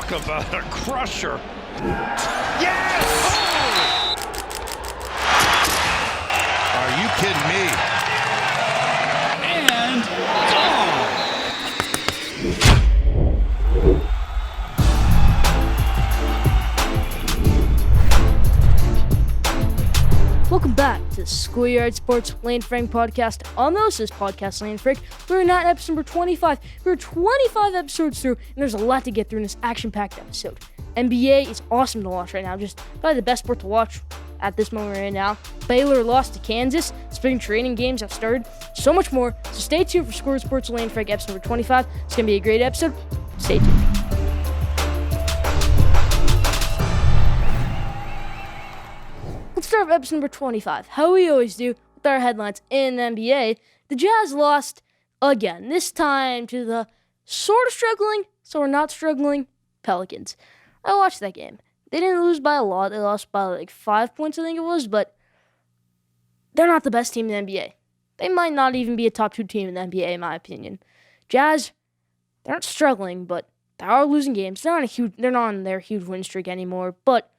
Talk about a crusher. Yes! Oh! Are you kidding me? And gone. Welcome back to the Schoolyard Sports Lane Frank podcast. On this podcast, Lane Frank. We're not episode number 25. We're 25 episodes through, and there's a lot to get through in this action-packed episode. NBA is awesome to watch right now. Just probably the best sport to watch at this moment right now. Baylor lost to Kansas. Spring training games have started. So much more. So stay tuned for Schoolyard Sports Lane Frank episode number 25. It's going to be a great episode. Stay tuned. Let's start with episode number 25. How we always do with our headlines in the NBA. The Jazz lost again. This time to the sort of struggling, so we're not struggling, Pelicans. I watched that game. They didn't lose by a lot. They lost by like 5 points, I think it was, but they're not the best team in the NBA. They might not even be a top 2 team in the NBA, in my opinion. Jazz, they aren't struggling, but they are losing games. They're not on their huge win streak anymore, but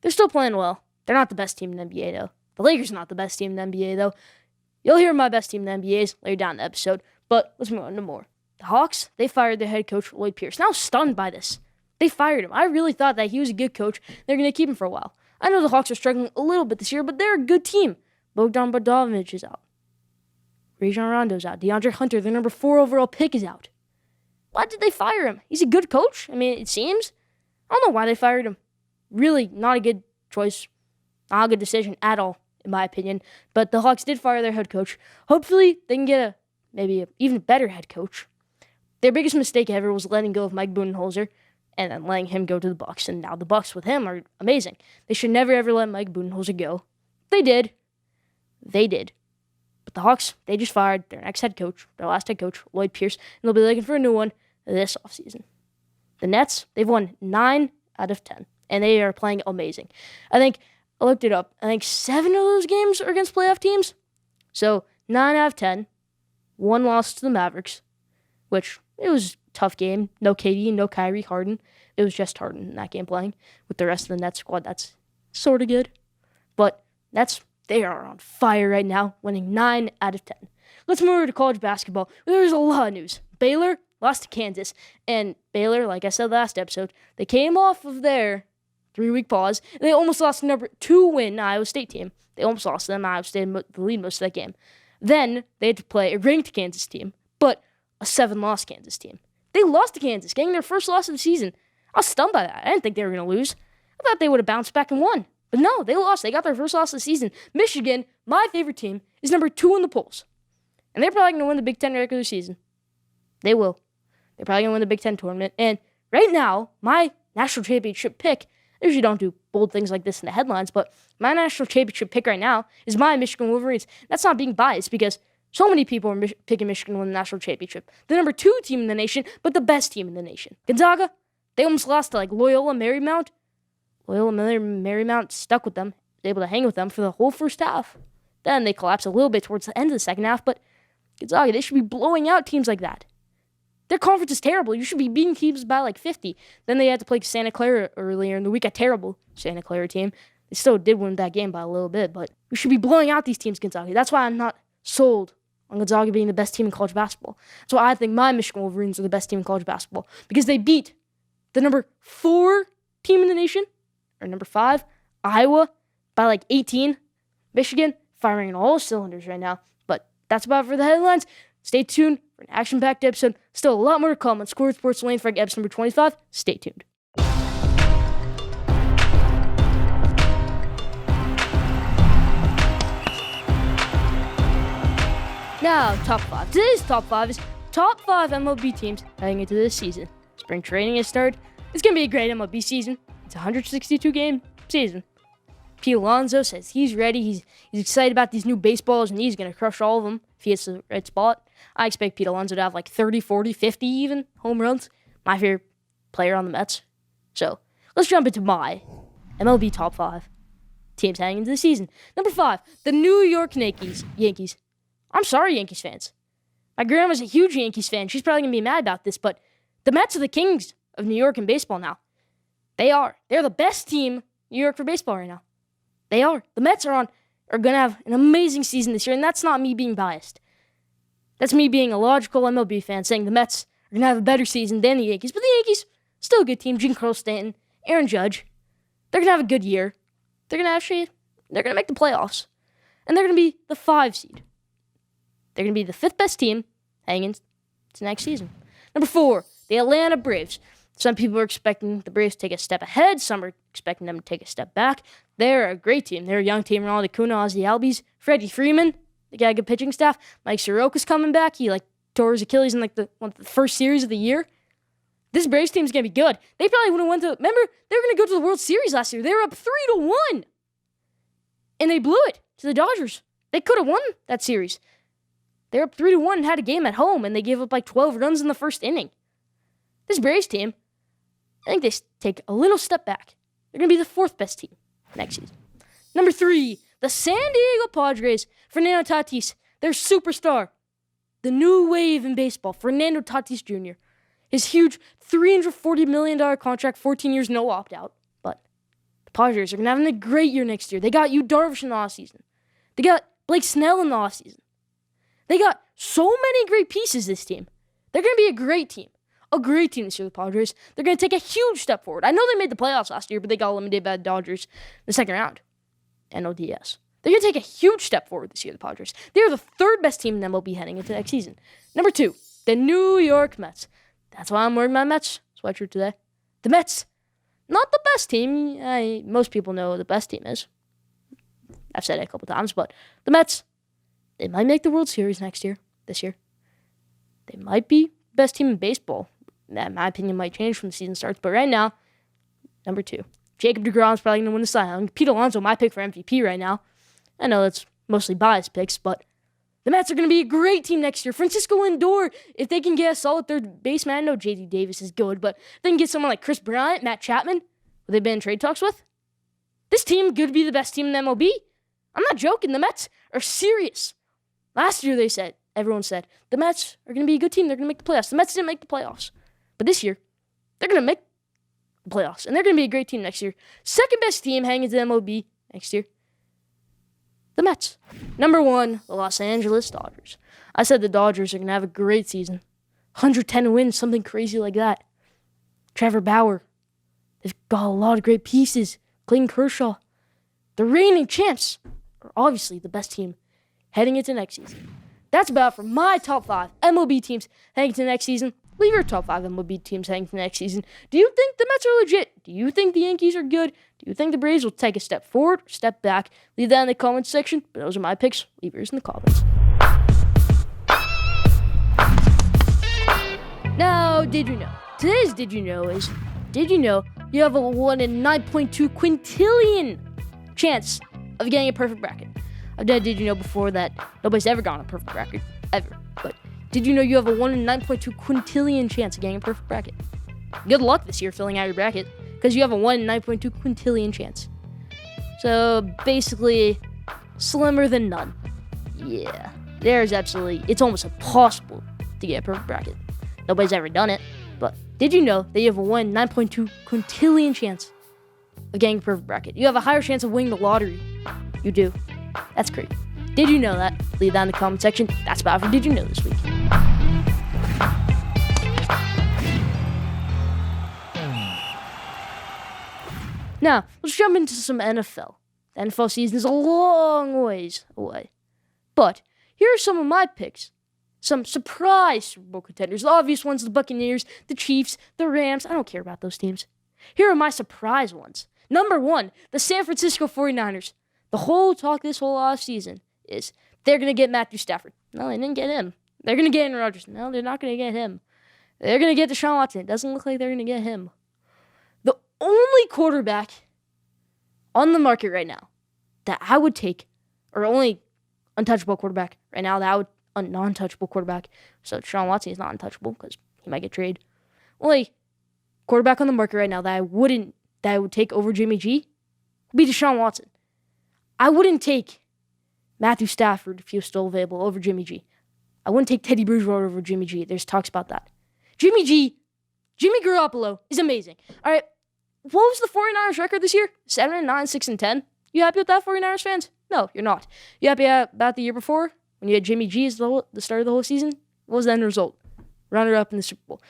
they're still playing well. They're not the best team in the NBA, though. The Lakers are not the best team in the NBA, though. You'll hear my best team in the NBA is later down in the episode, but let's move on to more. The Hawks, they fired their head coach, Lloyd Pierce. Now, I was stunned by this. They fired him. I really thought that he was a good coach. They're going to keep him for a while. I know the Hawks are struggling a little bit this year, but they're a good team. Bogdan Bogdanovic is out. Rajon Rondo's out. DeAndre Hunter, their number 4 overall pick, is out. Why did they fire him? He's a good coach. I mean, it seems. I don't know why they fired him. Really not a good choice. Not a good decision at all, in my opinion. But the Hawks did fire their head coach. Hopefully, they can get maybe an even better head coach. Their biggest mistake ever was letting go of Mike Budenholzer and then letting him go to the Bucks. And now the Bucks with him are amazing. They should never, ever let Mike Budenholzer go. They did. But the Hawks, they just fired their next head coach, their last head coach, Lloyd Pierce, and they'll be looking for a new one this offseason. The Nets, they've won 9 out of 10, and they are playing amazing. I looked it up. I think 7 of those games are against playoff teams. So 9 out of 10. 1 loss to the Mavericks, which it was a tough game. No KD, no Kyrie, Harden. It was just Harden in that game playing. With the rest of the Nets squad, that's sort of good. But they are on fire right now, winning 9 out of 10. Let's move over to college basketball. There's a lot of news. Baylor lost to Kansas. And Baylor, like I said last episode, they came off of their 3-week pause. They almost lost the number 2 win Iowa State team. They almost lost to them. Iowa State had the lead most of that game. Then they had to play a ranked Kansas team, but a 7-loss Kansas team. They lost to Kansas, getting their first loss of the season. I was stunned by that. I didn't think they were going to lose. I thought they would have bounced back and won. But no, they lost. They got their first loss of the season. Michigan, my favorite team, is number 2 in the polls. And they're probably going to win the Big Ten regular season. They will. They're probably going to win the Big Ten tournament. And right now, my national championship pick, I usually don't do bold things like this in the headlines, but my national championship pick right now is my Michigan Wolverines. That's not being biased because so many people are picking Michigan to win the national championship. The number 2 team in the nation, but the best team in the nation. Gonzaga, they almost lost to Loyola Marymount. Loyola Marymount stuck with them, was able to hang with them for the whole first half. Then they collapsed a little bit towards the end of the second half, but Gonzaga, they should be blowing out teams like that. Their conference is terrible. You should be beating teams by 50. Then they had to play Santa Clara earlier in the week, a terrible Santa Clara team. They still did win that game by a little bit, but you should be blowing out these teams, Gonzaga. That's why I'm not sold on Gonzaga being the best team in college basketball. That's why I think my Michigan Wolverines are the best team in college basketball, because they beat the number 4 team in the nation, or number 5, Iowa, by 18. Michigan, firing on all cylinders right now. But that's about it for the headlines. Stay tuned for an action-packed episode. Still a lot more to come on Schoolyard Sports Lane Frank episode number 25. Stay tuned. Now, top 5. Today's top 5 is top 5 MLB teams heading into this season. Spring training has started. It's going to be a great MLB season. It's a 162-game season. Pete Alonso says he's ready. He's excited about these new baseballs, and he's going to crush all of them if he hits the right spot. I expect Pete Alonso to have 30, 40, 50 even home runs. My favorite player on the Mets. So, let's jump into my MLB top 5 teams heading into the season. Number 5, the New York Yankees. I'm sorry, Yankees fans. My grandma's a huge Yankees fan. She's probably going to be mad about this, but the Mets are the kings of New York in baseball now. They are. They're the best team in New York for baseball right now. They are. The Mets are going to have an amazing season this year, and that's not me being biased. That's me being a logical MLB fan saying the Mets are going to have a better season than the Yankees. But the Yankees, still a good team. Giancarlo Stanton, Aaron Judge. They're going to have a good year. They're going to make the playoffs. And they're going to be the 5 seed. They're going to be the 5th best team heading into next season. Number 4, the Atlanta Braves. Some people are expecting the Braves to take a step ahead. Some are expecting them to take a step back. They're a great team. They're a young team. Ronald Acuna, Ozzie Albies, Freddie Freeman. They got a good pitching staff. Mike Soroka's coming back. He tore his Achilles in the first series of the year. This Braves team's going to be good. They probably would have went to... Remember, they were going to go to the World Series last year. They were up 3-1. And they blew it to the Dodgers. They could have won that series. They were up 3-1 and had a game at home, and they gave up 12 runs in the first inning. This Braves team, I think they take a little step back. They're going to be the 4th best team next season. Number 3, the San Diego Padres. Fernando Tatis, their superstar. The new wave in baseball, Fernando Tatis Jr. His huge $340 million contract, 14 years, no opt-out. But the Padres are going to have a great year next year. They got Yu Darvish in the offseason. They got Blake Snell in the offseason. They got so many great pieces, this team. They're going to be a great team. A great team this year, the Padres. They're going to take a huge step forward. I know they made the playoffs last year, but they got eliminated by the Dodgers in the second round. NLDS. They're going to take a huge step forward this year, the Padres. They're the 3rd best team in MLB heading into next season. Number 2, the New York Mets. That's why I'm wearing my Mets sweatshirt today. The Mets, not the best team. Most people know what the best team is. I've said it a couple times, but the Mets, they might make the World Series this year. They might be the best team in baseball. That, in my opinion, might change from the season starts. But right now, number 2, Jacob deGrom's probably going to win the Cy Young. Pete Alonso, my pick for MVP right now. I know that's mostly biased picks, but the Mets are going to be a great team next year. Francisco Lindor, if they can get a solid third baseman, I know J.D. Davis is good, but if they can get someone like Chris Bryant, Matt Chapman, who they've been in trade talks with, this team could be the best team in the MLB. I'm not joking. The Mets are serious. Last year, everyone said, the Mets are going to be a good team. They're going to make the playoffs. The Mets didn't make the playoffs. But this year, they're going to make the playoffs, and they're going to be a great team next year. 2nd best team heading into the MLB next year, the Mets. Number 1, the Los Angeles Dodgers. I said the Dodgers are going to have a great season. 110 wins, something crazy like that. Trevor Bauer. They've got a lot of great pieces. Clayton Kershaw. The reigning champs are obviously the best team heading into next season. That's about for my top 5 MLB teams heading into next season. Leave your top 5 MLB teams heading to next season. Do you think the Mets are legit? Do you think the Yankees are good? Do you think the Braves will take a step forward or step back? Leave that in the comments section. But those are my picks. Leave yours in the comments. Now, did you know? Today's Did You Know is, did you know you have a 1 in 9.2 quintillion chance of getting a perfect bracket? I've done a Did You Know before that nobody's ever gotten a perfect bracket. Ever. But did you know you have a 1 in 9.2 quintillion chance of getting a perfect bracket? Good luck this year filling out your bracket, because you have a 1 in 9.2 quintillion chance. So, basically, slimmer than none. Yeah, it's almost impossible to get a perfect bracket. Nobody's ever done it, but did you know that you have a 1 in 9.2 quintillion chance of getting a perfect bracket? You have a higher chance of winning the lottery. You do. That's great. Did you know that? Leave that in the comment section. That's about it for Did You Know this week. Now, let's jump into some NFL. The NFL season is a long ways away. But here are some of my picks. Some surprise Super Bowl contenders. The obvious ones, the Buccaneers, the Chiefs, the Rams. I don't care about those teams. Here are my surprise ones. Number 1, the San Francisco 49ers. The whole talk this whole offseason is they're going to get Matthew Stafford. No, they didn't get him. They're going to get Aaron Rodgers. No, they're not going to get him. They're going to get Deshaun Watson. It doesn't look like they're going to get him. The only quarterback on the market right now that I would take, or only untouchable quarterback right now that I would, a non-touchable quarterback, so Deshaun Watson is not untouchable because he might get traded. Only quarterback on the market right now that I would take over Jimmy G would be Deshaun Watson. I wouldn't take Matthew Stafford, if he was still available, over Jimmy G. I wouldn't take Teddy Bridgewater over Jimmy G. There's talks about that. Jimmy Garoppolo is amazing. All right, what was the 49ers record this year? 7-9, 6-10. You happy with that, 49ers fans? No, you're not. You happy about the year before when you had Jimmy G as the start of the whole season? What was the end result? Runner-up in the Super Bowl.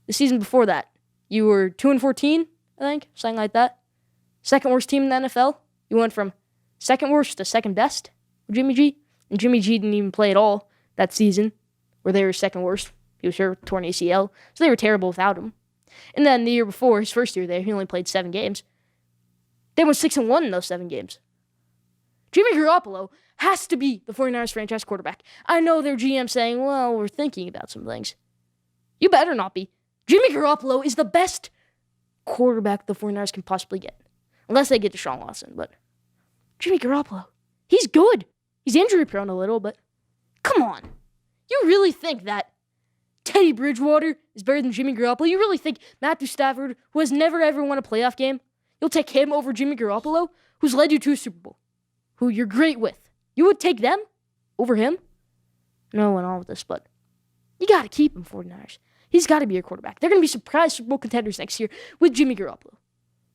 The season before that, you were 2-14, I think, something like that. Second worst team in the NFL. You went from second worst to second best with Jimmy G. And Jimmy G didn't even play at all that season where they were second worst. He was hurt, torn ACL. So they were terrible without him. And then the year before, his first year there, he only played 7 games. They went 6-1 in those 7 games. Jimmy Garoppolo has to be the 49ers franchise quarterback. I know their GM saying, well, we're thinking about some things. You better not be. Jimmy Garoppolo is the best quarterback the 49ers can possibly get. Unless they get Deshaun Watson, but Jimmy Garoppolo, he's good. He's injury prone a little, but come on. You really think that Teddy Bridgewater is better than Jimmy Garoppolo? You really think Matthew Stafford, who has never ever won a playoff game, you'll take him over Jimmy Garoppolo, who's led you to a Super Bowl, who you're great with? You would take them over him? No one on with this, but you got to keep him, 49ers. He's got to be your quarterback. They're going to be surprise Super Bowl contenders next year with Jimmy Garoppolo.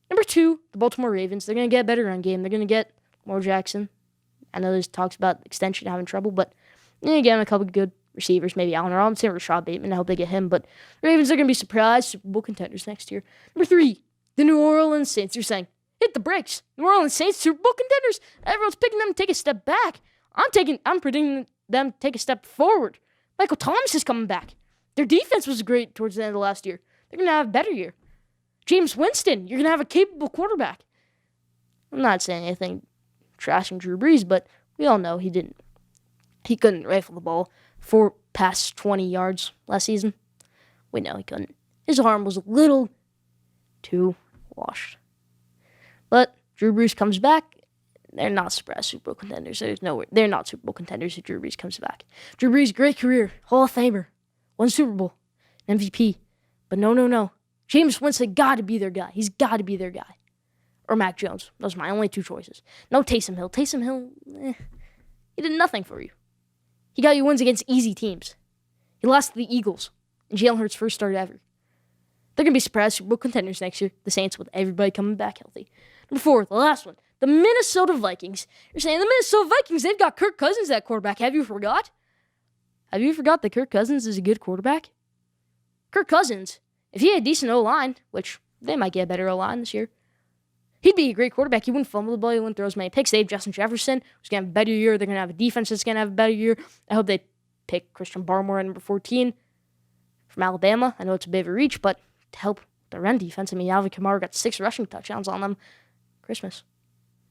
Number 2, the Baltimore Ravens. They're going to get a better run game. They're going to get Lamar Jackson. I know there's talks about extension having trouble, but they're going to get him a couple of good receivers, maybe Allen Robinson or Rashad Bateman. I hope they get him, but the Ravens are going to be surprise Super Bowl contenders next year. Number 3, the New Orleans Saints. You're saying, hit the brakes. New Orleans Saints, Super Bowl contenders. Everyone's picking them to take a step back. I'm predicting them to take a step forward. Michael Thomas is coming back. Their defense was great towards the end of last year. They're going to have a better year. James Winston, you're going to have a capable quarterback. I'm not saying anything trashing Drew Brees, but we all know he couldn't rifle the ball for past 20 yards last season. We know he couldn't. His arm was a little too washed. But Drew Brees comes back. They're not surprise Super Bowl contenders. They're not Super Bowl contenders if Drew Brees comes back. Drew Brees, great career, Hall of Famer, won Super Bowl, MVP. But no. James Winston got to be their guy. He's got to be their guy. Or Mac Jones. Those are my only 2 choices. No Taysom Hill. Taysom Hill, he did nothing for you. He got you wins against easy teams. He lost to the Eagles in Jalen Hurts' first start ever. They're going to be surprise Super Bowl contenders next year. The Saints with everybody coming back healthy. Number 4, the last one. The Minnesota Vikings. You're saying the Minnesota Vikings, they've got Kirk Cousins at quarterback. Have you forgot? Have you forgot that Kirk Cousins is a good quarterback? Kirk Cousins, if he had a decent O-line, which they might get a better O-line this year, he'd be a great quarterback. He wouldn't fumble the ball. He wouldn't throw as many picks. They have Justin Jefferson, who's going to have a better year. They're going to have a defense that's going to have a better year. I hope they pick Christian Barmore at number 14 from Alabama. I know it's a bit of a reach, but to help the run defense, I mean, Alvin Kamara got 6 rushing touchdowns on them. Christmas.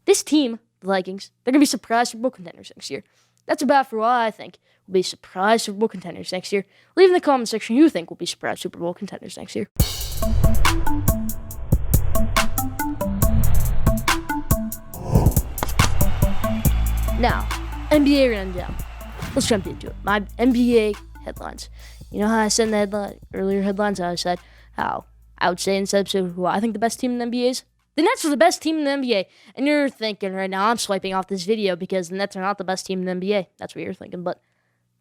This team, the Vikings, they're going to be surprise Super Bowl contenders next year. That's about for what I think will be surprise Super Bowl contenders next year. Leave in the comment section who you think will be surprise Super Bowl contenders next year. Now, NBA rundown. Let's jump into it. My NBA headlines. You know how I said in the earlier headlines, I said how I would say in this episode who I think the best team in the NBA is? The Nets are the best team in the NBA. And you're thinking right now, I'm swiping off this video because the Nets are not the best team in the NBA. That's what you're thinking, but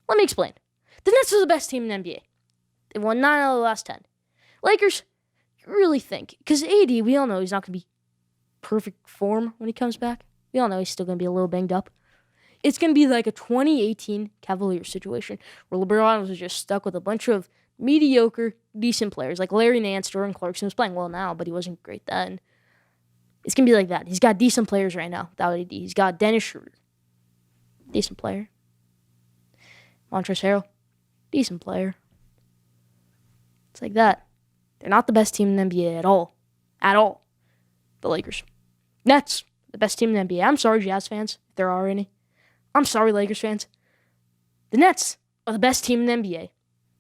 let me explain. The Nets are the best team in the NBA. They won 9 out of the last 10. Lakers, you really think, because AD, we all know he's not going to be perfect form when he comes back. We all know he's still going to be a little banged up. It's going to be like a 2018 Cavaliers situation where LeBron was just stuck with a bunch of mediocre, decent players like Larry Nance, Jordan Clarkson, who's playing well now, but he wasn't great then. It's going to be like that. He's got decent players right now without AD. He's got Dennis Schroeder, decent player. Montrezl Harrell, decent player. It's like that. They're not the best team in the NBA at all. At all. The Lakers. Nets, the best team in the NBA. I'm sorry, Jazz fans, if there are any. I'm sorry, Lakers fans. The Nets are the best team in the NBA.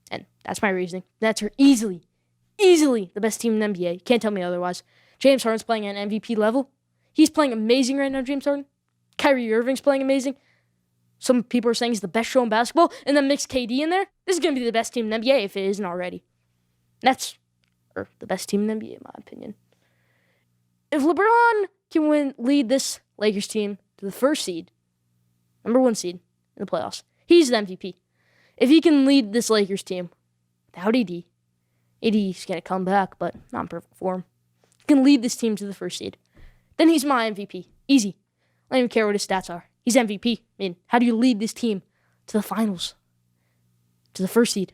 And that's my reasoning. The Nets are easily the best team in the NBA. You can't tell me otherwise. James Harden's playing at an MVP level. He's playing amazing right now, James Harden. Kyrie Irving's playing amazing. Some people are saying he's the best show in basketball, and then mix KD in there. This is going to be the best team in the NBA if it isn't already. Nets are the best team in the NBA, in my opinion. If LeBron can lead this Lakers team to the first seed, number 1 seed in the playoffs, he's the MVP. If he can lead this Lakers team without AD, AD's going to come back, but not in perfect form. He can lead this team to the first seed. Then he's my MVP. Easy. I don't even care what his stats are. He's MVP. I mean, how do you lead this team to the finals? To the first seed?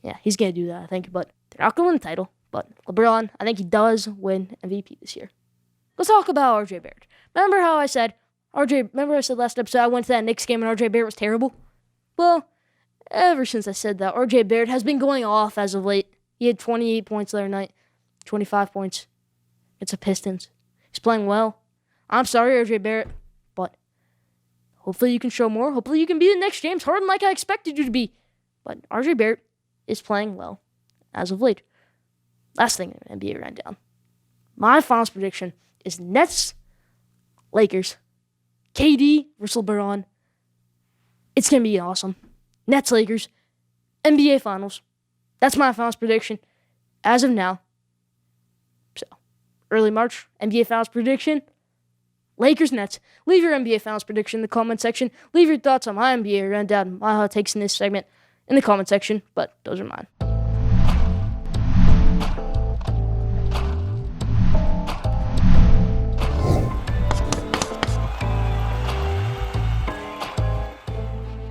Yeah, he's going to do that, I think. But they're not going to win the title. But LeBron, I think he does win MVP this year. Let's talk about R.J. Barrett. Remember I said last episode I went to that Knicks game and R.J. Barrett was terrible? Well, ever since I said that, R.J. Barrett has been going off as of late. He had 28 points the other night. 25 points. It's a Pistons. He's playing well. I'm sorry, R.J. Barrett, but hopefully you can show more. Hopefully you can be the next James Harden like I expected you to be. But R.J. Barrett is playing well as of late. Last thing in NBA rundown. My finals prediction is Nets, Lakers, KD versus LeBron. It's going to be awesome. Nets, Lakers, NBA Finals. That's my finals prediction as of now. So, early March, NBA Finals prediction, Lakers, Nets. Leave your NBA Finals prediction in the comment section. Leave your thoughts on my NBA rundown, my hot takes in this segment in the comment section, but those are mine.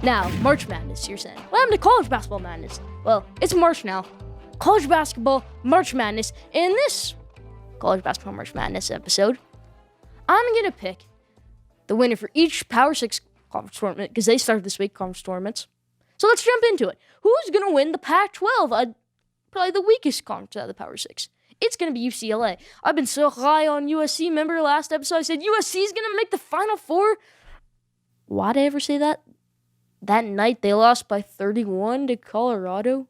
Now, March Madness, you're saying. What happened to college basketball madness? Well, it's March now. College basketball March Madness. In this college basketball March Madness episode, I'm going to pick the winner for each Power 6 conference tournament, because they started this week, conference tournaments. So let's jump into it. Who's going to win the Pac-12? Probably the weakest conference out of the Power 6. It's going to be UCLA. I've been so high on USC. Remember last episode I said USC is going to make the Final Four? Why did I ever say that? That night, they lost by 31 to Colorado.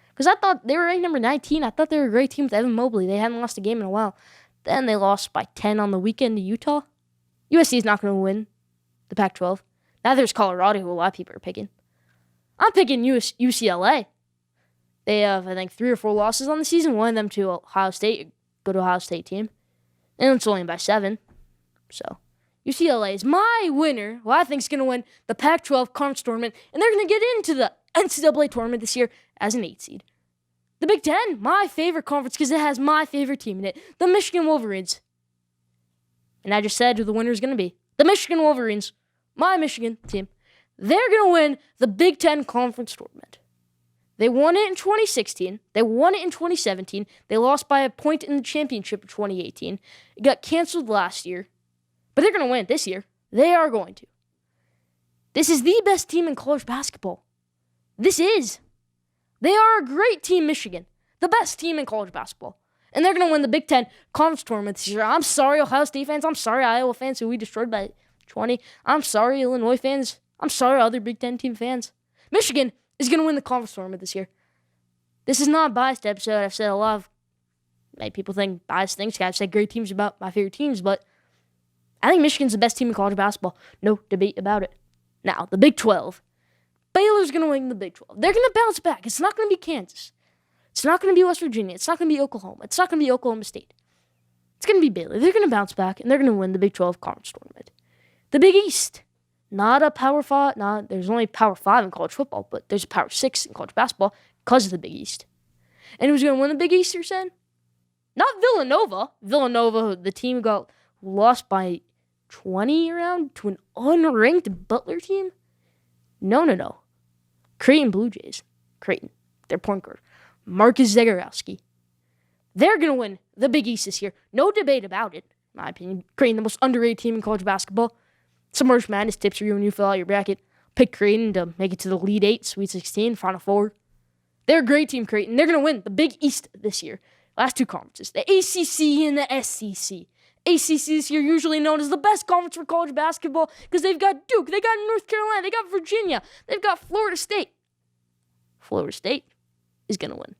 Because I thought they were ranked number 19. I thought they were a great team with Evan Mobley. They hadn't lost a game in a while. Then they lost by 10 on the weekend to Utah. USC is not going to win the Pac-12. Neither is Colorado, who a lot of people are picking. I'm picking UCLA. They have, I think, 3 or 4 losses on the season. One of them to Ohio State, good Ohio State team. And it's only by 7. So UCLA is my winner, who I think is going to win the Pac-12 conference tournament, and they're going to get into the NCAA tournament this year as an 8 seed. The Big Ten, my favorite conference because it has my favorite team in it, the Michigan Wolverines. And I just said who the winner is going to be. The Michigan Wolverines, my Michigan team. They're going to win the Big Ten conference tournament. They won it in 2016. They won it in 2017. They lost by a point in the championship in 2018. It got canceled last year. But they're going to win it this year. They are going to. This is the best team in college basketball. This is. They are a great team, Michigan. The best team in college basketball. And they're going to win the Big Ten conference tournament this year. I'm sorry, Ohio State fans. I'm sorry, Iowa fans who we destroyed by 20. I'm sorry, Illinois fans. I'm sorry, other Big Ten team fans. Michigan is going to win the conference tournament this year. This is not a biased episode. I've said a lot of, many people think biased things. I've said great teams about my favorite teams, but I think Michigan's the best team in college basketball. No debate about it. Now, the Big 12. Baylor's going to win the Big 12. They're going to bounce back. It's not going to be Kansas. It's not going to be West Virginia. It's not going to be Oklahoma. It's not going to be Oklahoma State. It's going to be Baylor. They're going to bounce back, and they're going to win the Big 12 conference tournament. The Big East. Not a Power 5. There's only Power 5 in college football, but there's a Power 6 in college basketball because of the Big East. And who's going to win the Big East, you're saying? Not Villanova. Villanova, the team got lost by 20 around to an unranked Butler team? No. Creighton Blue Jays. Creighton. Their point guard. Marcus Zagorowski. They're going to win the Big East this year. No debate about it, in my opinion. Creighton, the most underrated team in college basketball. Some March Madness tips for you when you fill out your bracket. Pick Creighton to make it to the Elite 8, Sweet 16, Final 4. They're a great team, Creighton. They're going to win the Big East this year. Last 2 conferences. The ACC and the SEC. ACC this year usually known as the best conference for college basketball because they've got Duke, they got North Carolina, they got Virginia, they've got Florida State. Florida State is going to win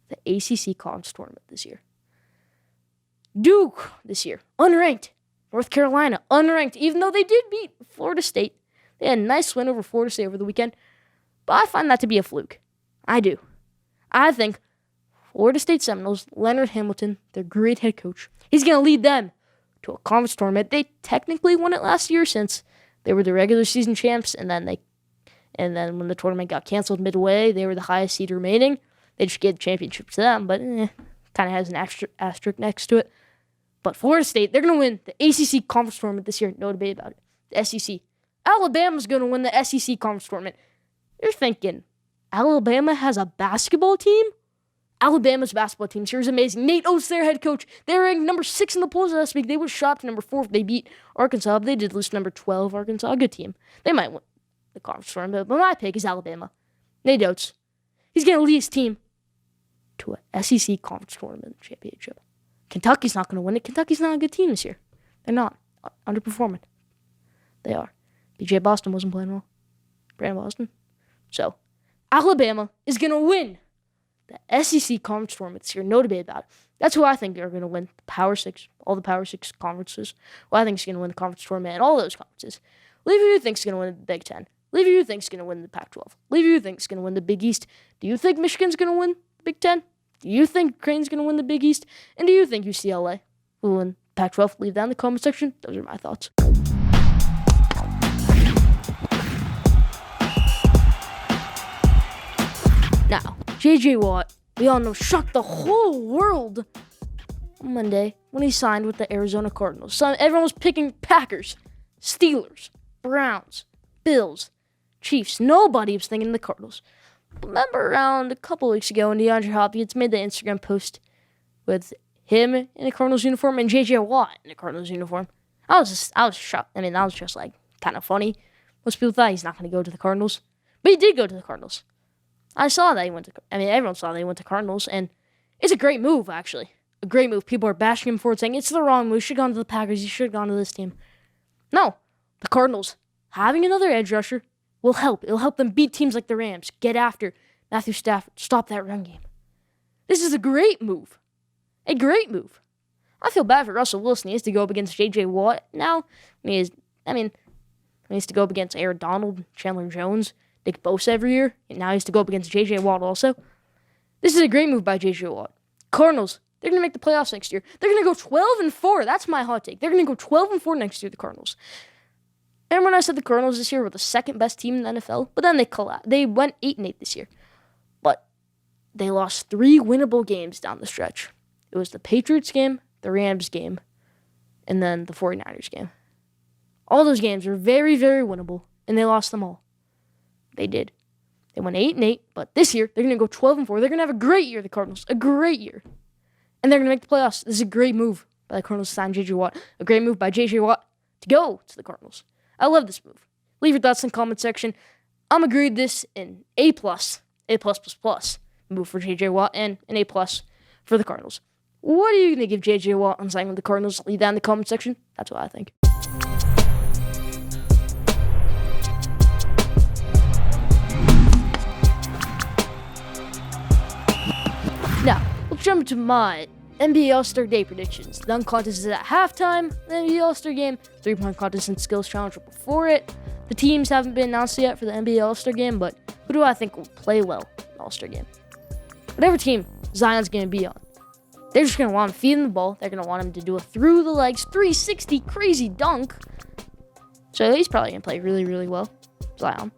the ACC conference tournament this year. Duke this year, unranked. North Carolina, unranked, even though they did beat Florida State. They had a nice win over Florida State over the weekend, but I find that to be a fluke. I do. I think Florida State Seminoles, Leonard Hamilton, their great head coach, he's going to lead them to a conference tournament. They technically won it last year since they were the regular season champs, and then when the tournament got canceled midway, they were the highest seed remaining. They just gave the championship to them, but Kind of has an asterisk next to it. But Florida State, they're going to win the ACC Conference Tournament this year. No debate about it. The SEC. Alabama's going to win the SEC Conference Tournament. You're thinking, Alabama has a basketball team? Alabama's basketball team here is amazing. Nate Oates, their head coach. They were ranked number 6 in the polls last week. They would shop to number 4 if they beat Arkansas. But they did lose to number 12, Arkansas. A good team. They might win the conference tournament. But my pick is Alabama. Nate Oates. He's going to lead his team to a SEC Conference Tournament championship. Kentucky's not going to win it. Kentucky's not a good team this year. They're not. Underperforming. They are. BJ Boston wasn't playing well. Brandon Boston. So, Alabama is going to win the SEC Conference Tournament this year. No debate about it. That's who I think are going to win the Power 6, all the Power 6 conferences. Well, I think is going to win the conference tournament and all those conferences. Leave who you think is going to win the Big Ten. Leave who you think is going to win the Pac-12. Leave who you think is going to win the Big East. Do you think Michigan's going to win the Big Ten? Do you think Creighton's going to win the Big East? And do you think UCLA will win Pac-12? Leave that in the comment section. Those are my thoughts. Now, J.J. Watt, we all know, shocked the whole world on Monday when he signed with the Arizona Cardinals. So everyone was picking Packers, Steelers, Browns, Bills, Chiefs. Nobody was thinking the Cardinals. Remember around a couple weeks ago when DeAndre Hopkins made the Instagram post with him in a Cardinals uniform and J.J. Watt in a Cardinals uniform? I was shocked. I mean, that was just like kind of funny. Most people thought he's not going to go to the Cardinals, but he did go to the Cardinals. I saw that he went to. I mean, everyone saw that he went to Cardinals, and it's a great move, actually. A great move. People are bashing him for it, saying it's the wrong move. He should have gone to the Packers. He should have gone to this team. No, the Cardinals having another edge rusher will help. It'll help them beat teams like the Rams. Get after Matthew Stafford. Stop that run game. This is a great move. A great move. I feel bad for Russell Wilson. He has to go up against J.J. Watt now. He has to go up against Aaron Donald, Chandler Jones, Nick Bosa every year. And now he has to go up against J.J. Watt also. This is a great move by J.J. Watt. Cardinals, they're going to make the playoffs next year. They're going to go 12-4. That's my hot take. They're going to go 12-4 next year, the Cardinals. And when I said the Cardinals this year were the second best team in the NFL, but then they collapsed. They went 8-8 this year. But they lost 3 winnable games down the stretch. It was the Patriots game, the Rams game, and then the 49ers game. All those games were very, very winnable, and they lost them all. They did. They went 8-8, but this year, they're going to go 12-4. They're going to have a great year, the Cardinals. A great year. And they're going to make the playoffs. This is a great move by the Cardinals to sign J.J. Watt. A great move by J.J. Watt to go to the Cardinals. I love this move. Leave your thoughts in the comment section. I'm agreed this in A+, move for J.J. Watt, and an A+ for the Cardinals. What are you going to give J.J. Watt on signing with the Cardinals? Leave that in the comment section. That's what I think. Now, let's jump into my NBA All-Star Day predictions. The dunk contest is at halftime. The NBA All-Star Game, 3-point contest and skills challenge before it. The teams haven't been announced yet for the NBA All-Star Game, but who do I think will play well in the All-Star Game? Whatever team Zion's going to be on, they're just going to want him feeding the ball. They're going to want him to do a through-the-legs 360 crazy dunk. So he's probably going to play really, really well. Zion.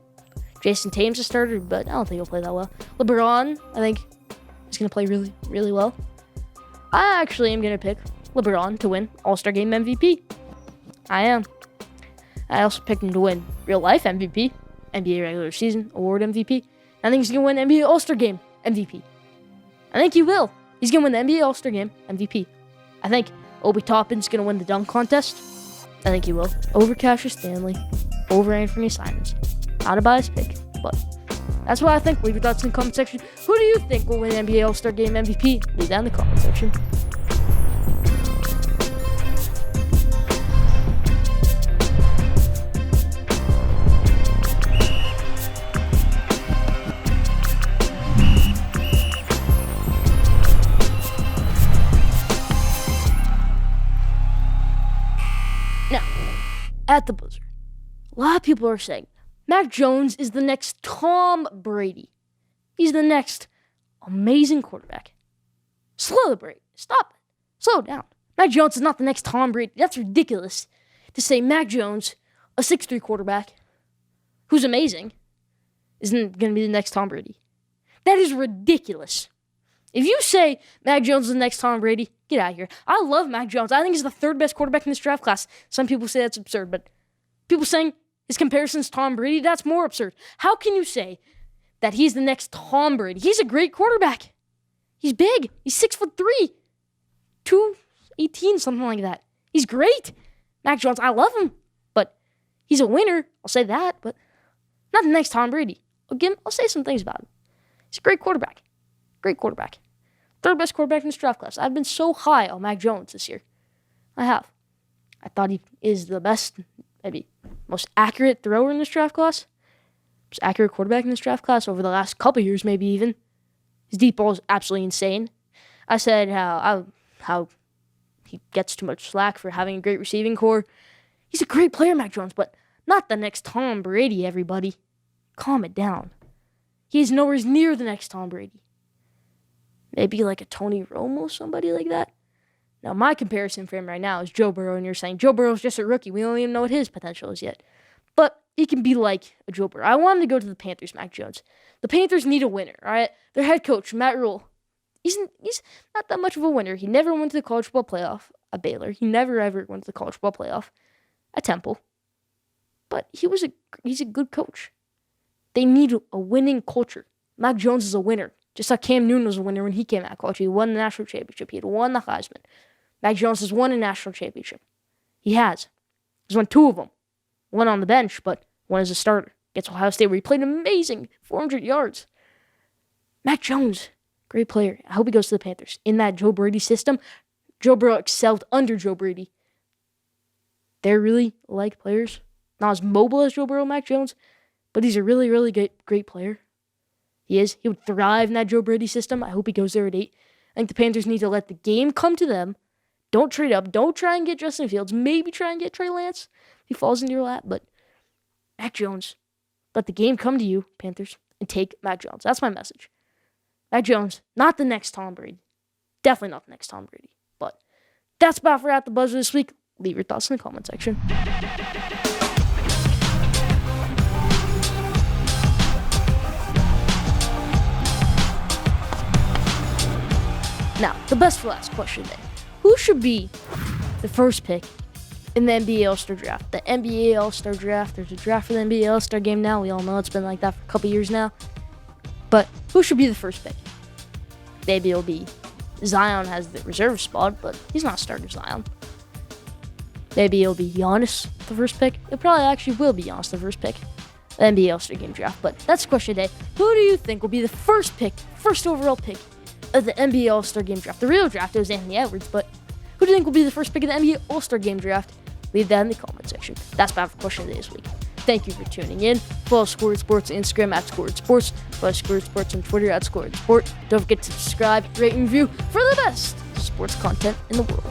Jason Tatum's a starter, but I don't think he'll play that well. LeBron, I think he's going to play really, really well. I actually am going to pick LeBron to win All-Star Game MVP. I am. I also picked him to win real-life MVP, NBA regular season award MVP. I think he's going to win NBA All-Star Game MVP. I think he will. He's going to win the NBA All-Star Game MVP. I think Obi Toppin's going to win the dunk contest. I think he will. Over Cassius Stanley. Over Anthony Simons. Not a biased pick, but that's what I think. Leave your thoughts in the comment section. Who do you think will win NBA All-Star Game MVP? Leave that in the comment section. Now, at the buzzer, a lot of people are saying Mac Jones is the next Tom Brady. He's the next amazing quarterback. Slow the brake. Stop it. Slow down. Mac Jones is not the next Tom Brady. That's ridiculous to say Mac Jones, a 6'3" quarterback, who's amazing, isn't going to be the next Tom Brady. That is ridiculous. If you say Mac Jones is the next Tom Brady, get out of here. I love Mac Jones. I think he's the third best quarterback in this draft class. Some people say that's absurd, but people saying his comparisons to Tom Brady, that's more absurd. How can you say that he's the next Tom Brady? He's a great quarterback. He's big. He's 6'3", 218, something like that. He's great. Mac Jones, I love him, but he's a winner. I'll say that, but not the next Tom Brady. I'll say some things about him. He's a great quarterback. Great quarterback. Third best quarterback in this draft class. I've been so high on Mac Jones this year. I have. I thought he is the best, maybe most accurate thrower in this draft class. Most accurate quarterback in this draft class over the last couple years, maybe even. His deep ball is absolutely insane. I said how he gets too much slack for having a great receiving core. He's a great player, Mac Jones, but not the next Tom Brady, everybody. Calm it down. He is nowhere near the next Tom Brady. Maybe like a Tony Romo, somebody like that. Now, my comparison for him right now is Joe Burrow, and you're saying Joe Burrow's just a rookie. We don't even know what his potential is yet. But he can be like a Joe Burrow. I want him to go to the Panthers, Mac Jones. The Panthers need a winner, all right? Their head coach, Matt Rule, he's not that much of a winner. He never went to the college football playoff at Baylor. He never, ever went to the college football playoff at Temple. But he's a good coach. They need a winning culture. Mac Jones is a winner. Just like Cam Newton was a winner when he came out of college. He won the national championship. He had won the Heisman. Mac Jones has won a national championship. He has. He's won 2 of them. One on the bench, but one as a starter. Against Ohio State, where he played amazing, 400 yards. Mac Jones, great player. I hope he goes to the Panthers. In that Joe Brady system, Joe Burrow excelled under Joe Brady. They're really like players. Not as mobile as Joe Burrow, Mac Jones, but he's a really, really great player. He is. He would thrive in that Joe Brady system. I hope he goes there at 8. I think the Panthers need to let the game come to them. Don't trade up. Don't try and get Justin Fields. Maybe try and get Trey Lance if he falls into your lap. But Mac Jones, let the game come to you, Panthers, and take Mac Jones. That's my message. Mac Jones, not the next Tom Brady. Definitely not the next Tom Brady. But that's about for At the Buzzer this week. Leave your thoughts in the comment section. Now, the best for last question today. Who should be the first pick in the NBA All-Star Draft? The NBA All-Star Draft. There's a draft for the NBA All-Star Game now. We all know it's been like that for a couple years now. But who should be the first pick? Maybe it'll be Zion has the reserve spot, but he's not starter Zion. Maybe it'll be Giannis the first pick. It probably actually will be Giannis the first pick. The NBA All-Star Game Draft. But that's the question today. Who do you think will be the first pick, first overall pick of the NBA All-Star Game Draft? The real draft, it was Anthony Edwards, but who do you think will be the first pick of the NBA All-Star Game Draft? Leave that in the comment section. That's about the question of the day this week. Thank you for tuning in. Follow Schoolyard Sports on Instagram at Schoolyard Sports. Follow Schoolyard Sports on Twitter at Schoolyard Sport. Don't forget to subscribe, rate, and review for the best sports content in the world.